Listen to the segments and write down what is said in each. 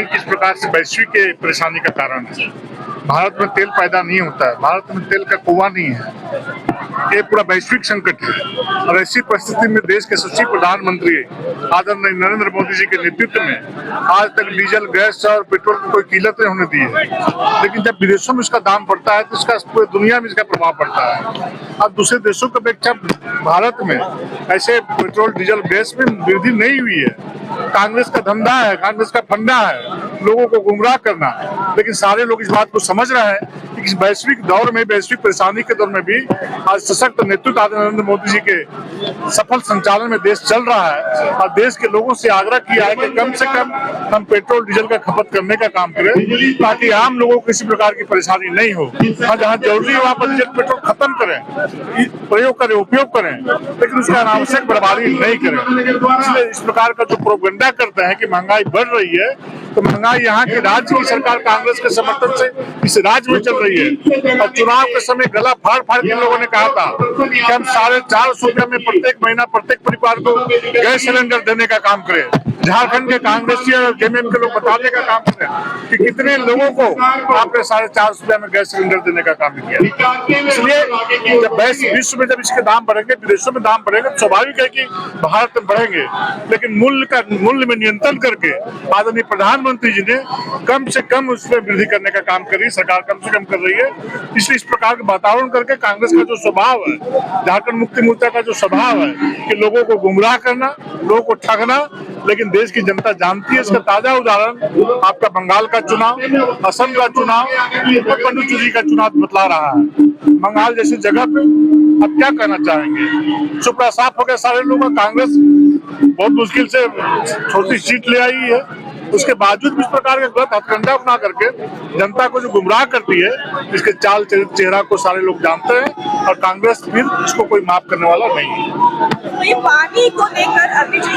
किस प्रकार से वैश्विक परेशानी का कारण है। भारत में तेल पैदा नहीं होता है, भारत में तेल का कुआं नहीं है, ये पूरा वैश्विक संकट है। और ऐसी परिस्थिति में देश के यशस्वी प्रधानमंत्री आदरणीय नरेंद्र मोदी जी के नेतृत्व में आज तक डीजल, गैस और पेट्रोल की कोई किल्लत नहीं होने दी है। लेकिन जब विदेशों में इसका दाम बढ़ता है तो इसका पूरी दुनिया में इसका प्रभाव पड़ता है। अब दूसरे देशों की अपेक्षा भारत में ऐसे पेट्रोल, डीजल, गैस में वृद्धि नहीं हुई है। कांग्रेस का धंधा है, कांग्रेस का फंडा है लोगों को गुमराह करना। लेकिन सारे लोग इस बात को समझ रहे हैं कि इस वैश्विक दौर में, वैश्विक परेशानी के दौर में भी आज सशक्त नेतृत्व नरेंद्र मोदी जी के सफल संचालन में देश चल रहा है। और देश के लोगों से आग्रह किया है कि कम से कम हम पेट्रोल डीजल का खपत करने का काम करें ताकि आम लोगों को किसी प्रकार की परेशानी नहीं हो। और जहाँ जरूरी है वहाँ पर डीजल पेट्रोल खत्म करें, प्रयोग करें, उपयोग करें, लेकिन उसका अनावश्यक बर्बादी नहीं करें। इसलिए इस प्रकार का जो प्रोपेगेंडा करते हैं कि महंगाई बढ़ रही है, तो महंगाई यहाँ के राज्य की सरकार कांग्रेस के समर्थन से इस राज्य में चल रही है। और चुनाव के समय गला फाड़ फाड़ के लोगों ने कहा था कि हम 450 रुपये में प्रत्येक महीना प्रत्येक परिवार को गैस सिलेंडर देने का काम करें। झारखंड के कांग्रेसी और जेएमएम के लोग बताने का काम करें कि कितने लोगों को आपने 450 रुपये में गैस सिलेंडर देने का काम किया। इसलिए जब विश्व में जब इसके दाम बढ़ेंगे, विदेशों में दाम बढ़ेंगे, तो स्वाभाविक है कि भारत में बढ़ेंगे। लेकिन मूल्य में नियंत्रण करके आदरणीय प्रधानमंत्री जी ने कम से कम उसमें वृद्धि करने का काम करी, सरकार कम से कम कर रही है। इसलिए इस प्रकार के वातावरण करके कांग्रेस का जो स्वभाव है, झारखंड मुक्ति मोर्चा का जो स्वभाव है कि लोगों को गुमराह करना, लोगों को ठगना, लेकिन देश की जनता जानती है। इसका ताजा उदाहरण आपका बंगाल का चुनाव, असम का चुनाव और पंडित का चुनाव बतला रहा है। बंगाल जैसी जगह पे अब क्या कहना चाहेंगे, चुपड़ा साफ हो गया सारे लोग। कांग्रेस बहुत मुश्किल से छोटी सीट ले आई है, उसके बावजूद भी इस प्रकार के गलत हथकंडा अपना करके जनता को जो गुमराह करती है, इसके चाल चेहरा को सारे लोग जानते हैं। और कांग्रेस फिर इसको कोई माफ करने वाला नहीं है। तो ये पानी को लेकर अभी जो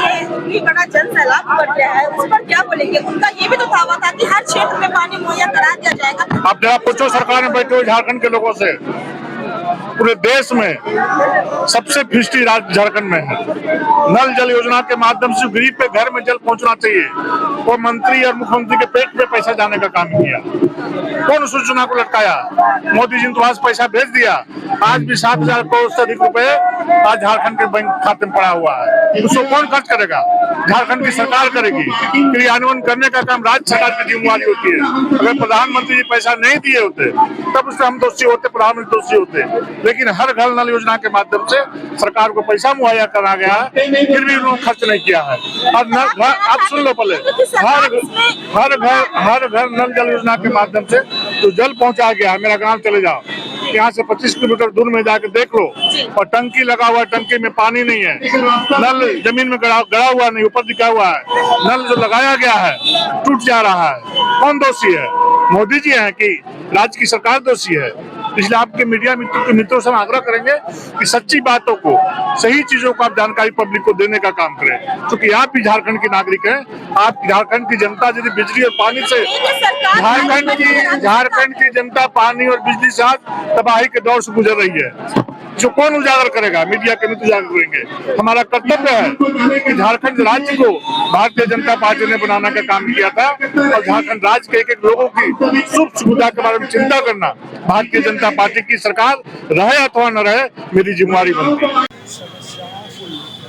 ये बड़ा जन सैलाब बढ़ गया है, उस पर क्या बोलेंगे? उनका ये भी तो दावा था कि हर क्षेत्र में पानी मुहैया करा दिया जाएगा। आप जरा पूछो सरकार में बैठे हुए झारखंड के लोगों से, पूरे देश में सबसे फिस्टी राज्य झारखंड में है। नल जल योजना के माध्यम से गरीब के घर में जल पहुंचना चाहिए, वो मंत्री और मुख्यमंत्री के पेट में पैसा जाने का काम किया। कौन उस योजना को लटकाया? मोदी जी ने तो आज पैसा भेज दिया। आज भी 7,000 करोड़ से अधिक रुपए आज झारखंड के बैंक खाते में पड़ा हुआ है। उसको कौन खर्च करेगा? झारखंड की सरकार करेगी। क्रियान्वयन करने का काम राज्य सरकार की जिम्मेवारी होती है। अगर प्रधानमंत्री जी पैसा नहीं दिए होते तब उससे हम दोषी होते, प्रधानमंत्री दोषी होते। लेकिन हर घर नल योजना के माध्यम से सरकार को पैसा मुहैया करा गया है, फिर भी उन्होंने खर्च नहीं किया है। और आप सुन लो पहले, हर घर नल जल योजना के माध्यम से तो जल पहुंचा गया है। मेरा गांव चले जाओ, यहाँ से 25 किलोमीटर दूर में जाके देख लो, और टंकी लगा हुआ है, टंकी में पानी नहीं है। नल जमीन में गड़ा हुआ नहीं, ऊपर दिखा हुआ है। नल जो लगाया गया है टूट जा रहा है। कौन दोषी है? मोदी जी हैं कि राज्य की सरकार दोषी है? इसलिए आपके मीडिया मित्रों से हम आग्रह करेंगे कि सच्ची बातों को, सही चीजों को आप जानकारी पब्लिक को देने का काम करें, क्योंकि आप भी झारखंड के नागरिक हैं। आप झारखंड की जनता यदि बिजली और पानी से, झारखंड की जनता पानी और बिजली से आज तबाही के दौर से गुजर रही है। जो कौन उजागर करेगा? मीडिया के मित्र उजागर करेंगे। हमारा कर्तव्य है कि झारखंड राज्य को भारतीय जनता पार्टी ने बनाने का काम किया था, और झारखंड राज्य के एक लोगों की सुख सुविधा के बारे में चिंता करना भारतीय जनता पार्टी की सरकार रहे अथवा न रहे मेरी जिम्मेवारी बनती है।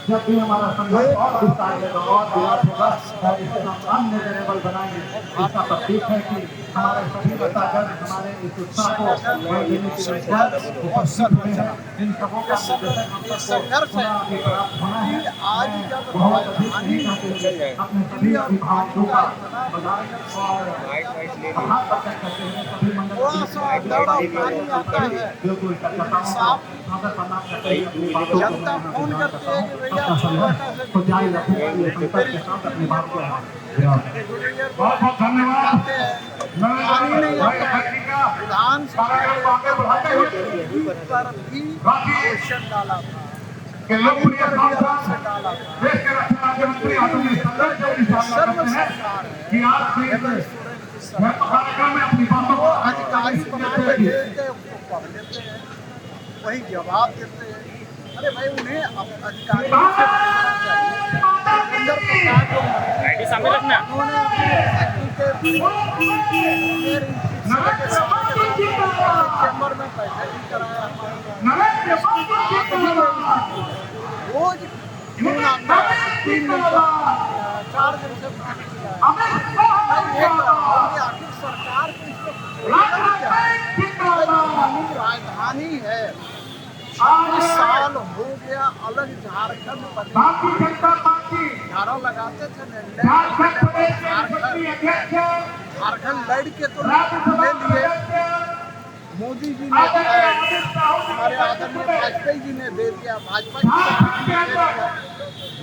जब भी हमारा संघर्ष और विस्तार होगा और विराट होगा और इसे हम अनमेजरेबल बनाएंगे। इसका प्रतीक है कि हमारे सभी नेतागण हमारे इस उत्साह को देने के लिए उपस्थित हुए हैं। इन सबों का संघर्ष होना है। आज बहुत अधिक नहीं करते, अपने सभी अभिभावकों का बधाई और आभार प्रकट करते हैं। सभी मंडल बिल्कुल जनता फोन करती है कि तो जारी रखें संकट के साथ अपनी बात को बहुत बहुत धन्यवाद। विधानसभा पर भी क्वेश्चन डाला था, लोकप्रिय सांसद डाला था। देश के रक्षा राज्य मंत्री आदरणीय सर्व सरकार कि आज मैं कार्यक्रम में अपनी बातों को अधिकारी बनाकर देते हैं, उसको पढ़ लेते हैं। वही जवाब देते हैं। अरे भाई उन्हें अधिकारियों से पूछना चाहिए। सुरेंद्र प्रसाद जो मंत्री हैं, उन्होंने अपनी चैम्बर में बैठक भी कराया। रोज क्यों ना 3 दिन से 4 दिन से आखिर सरकार को इसमें राजधानी है। 26 साल हो गया अलग झारखंड नारा लगाते थे झारखंड लड़ के तो ले लिए। मोदी जी ने हमारे आदरणीय वाजपेयी जी ने दे दिया, भाजपा जी ने दे दिया,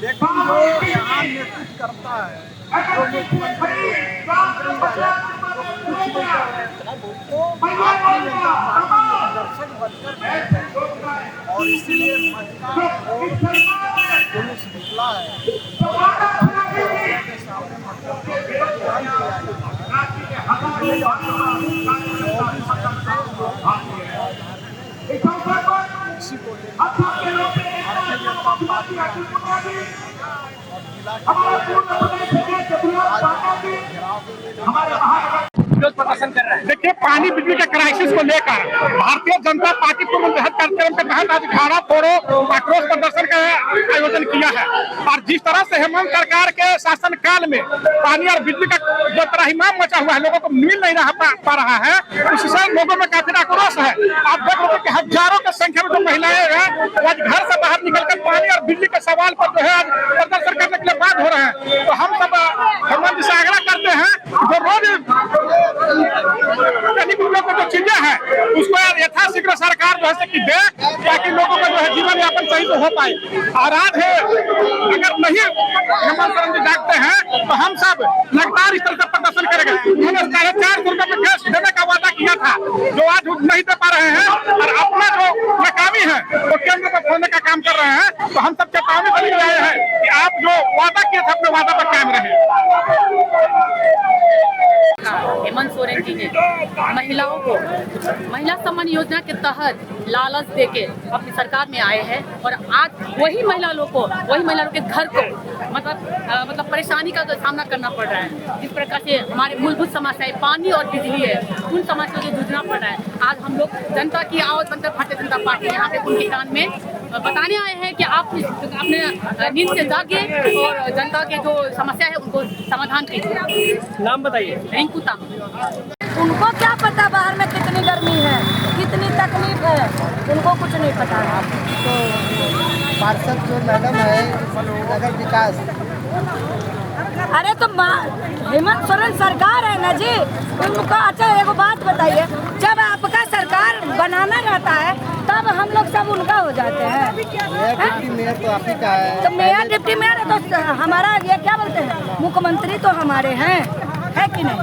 लेकिन जो यहाँ नेतृत्व करता है जो मुख्यमंत्री कुछ नहीं कर रहे तो भारतीय जनता पार्टी के दर्शक बनकर और इसीलिए जुलूस निकला है के सामने इसी को भारतीय जनता पार्टी देखिए, पानी बिजली के क्राइसिस को लेकर भारतीय जनता पार्टी को मुतहद कार्यक्रम के तहत आज घाड़ा फोड़ो आक्रोश प्रदर्शन का आयोजन किया है। और जिस तरह से हेमंत सरकार के शासन काल में पानी और बिजली का जो त्राहिमाम मचा हुआ है, लोगों को मिल नहीं पा रहा है, उससे लोगों में काफी आक्रोश है। आप देख रहे हैं कि हजारों की संख्या में जो महिलाएं हैं आज घर से बाहर निकलकर पानी और बिजली के सवाल पर जो है आज प्रदर्शन करने के लिए बात हो रहे हैं। तो हम सब हेमंत जी से आग्रह करते हैं जो रोज को जो चीजें हैं उसको यथाशीघ्र सरकार जो है दे, ताकि लोगों का जो है जीवन यापन सही से हो पाए। और आज अगर नहीं हेमंत सोरेन जी जागते हैं तो हम सब लगातार इस तरह से प्रदर्शन करेंगे। उन्होंने 450 रुपए में गैस देने का वादा किया था, जो आज नहीं दे पा रहे हैं, और अपना जो नाकामी है वो केंद्र पर खोलने का काम कर रहे हैं। तो हम सब चेतावनी देने आए हैं कि आप जो वादा किए थे अपने वादा पर कायम रहे। हेमंत सोरेन जी ने महिलाओं को महिला सम्मान योजना के तहत लालच देके अपनी सरकार में आए हैं, और आज वही महिला लोग के घर को मतलब परेशानी का सामना करना पड़ रहा है। जिस प्रकार से हमारे मूलभूत समस्याएं पानी और बिजली है, उन समस्याओं से जूझना पड़ रहा है। आज हम लोग जनता की आवाज बनकर भारतीय जनता पार्टी यहाँ पे उनके कान में बताने आए हैं कि आप अपने नींद से जागिए और जनता के जो समस्या है उनको समाधान कीजिए। नाम बताइए। रिंकू ताम। उनको क्या पता बाहर में कितनी गर्मी है, कितनी तकलीफ है, उनको कुछ नहीं पता है। तो पार्षद जो मैडम है नगर विकास, अरे तो हेमंत सोरेन सरकार है ना जी, उनको अच्छा एगो बात बताइए, जब आपका सरकार बनाना रहता है तब हम लोग सब उनका हो जाते हैं। मेयर तो आप ही का है, तो मेयर डिप्टी मेयर तो हमारा ये क्या बोलते हैं, मुख्यमंत्री तो हमारे हैं, है कि नहीं?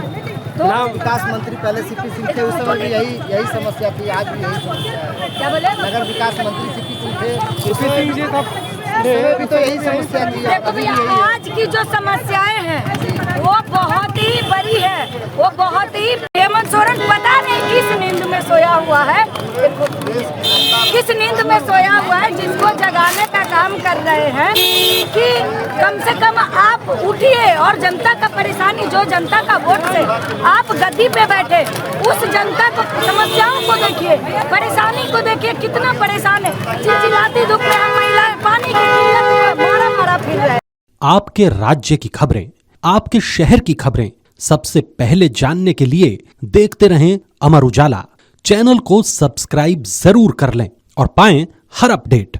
तो विकास मंत्री पहले सीपी सिंह थे, उस समय भी यही समस्या थी, आज भी यही समस्या है। क्या बोले? नगर विकास मंत्री सीपी सिंह थे, भी तो यही समस्या थी। देखो भैया, आज की जो समस्याएं हैं वो बहुत ही बड़ी है, वो बहुत ही। हेमंत सोरेन पता नहीं किस नींद में सोया हुआ है, किस नींद में सोया हुआ है, जिसको जगाने का काम कर रहे हैं कि कम से कम आप उठिए और जनता का परेशानी, जो जनता का वोट से आप गद्दी पे बैठे, उस जनता को समस्याओं को देखिए, परेशानी को देखिए, कितना परेशान है। चिलचिलाती धूप में हम महिलाएं पानी की किल्लत में मारा फिर रहे हैं। आपके राज्य की खबरें, आपके शहर की खबरें सबसे पहले जानने के लिए देखते रहें अमर उजाला। चैनल को सब्सक्राइब जरूर कर लें और पाएं हर अपडेट।